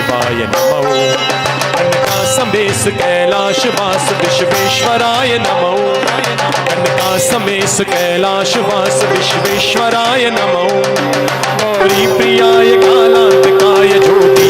शिवाय नमो। कनका समेस कैलाश वास विश्वेश्वराय नमो। कनका समेस कैलाश वास विश्वेश्वराय नमो। गौरी प्रियाय कालांतकाय ज्योति